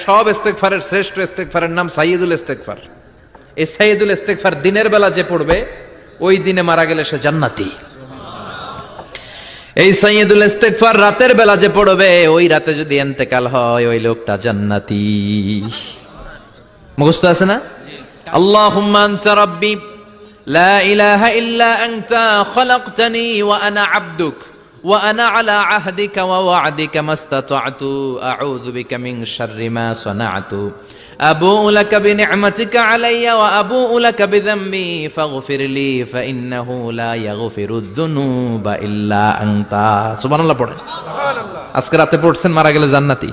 সব ইস্তেগফারের শ্রেষ্ঠ ইস্তেগফারের নাম সাইয়্যিদুল ইস্তেগফার। এই সাইয়্যিদুল ইস্তেগফার দিনের বেলা যে পড়বে ওই দিনে মারা গেলে সে জান্নাতি। এই সাইয়্যিদুল ইস্তেগফার রাতের বেলা যে পড়বে ওই রাতে যদি ইন্তেকাল হয় ওই লোকটা জান্নাতি। মুখস্থ আছে না? আল্লাহুম্মা আনতা রাব্বি লা ইলাহা ইল্লা আনতা খলাকতানি ওয়া আনা আবদুক ওয়া আনা আলা আহদিকা ওয়া ওয়া'দিকা মাস্তাতা'তু আউযু বিকা মিন শাররি মা সানা'তু আবুউ লাকা বিনি'মাতিকা আলাইয়া ওয়া আবুউ লাকা বিযামবি ফাগফিরলি ফাইন্নাহু লা ইয়াগফিরুয যুনুবা ইল্লা আনতা। সুবহানাল্লাহ পড়েন। সুবহানাল্লাহ। আজকে রাতে পড়ছেন মারা গেলে জান্নাতি।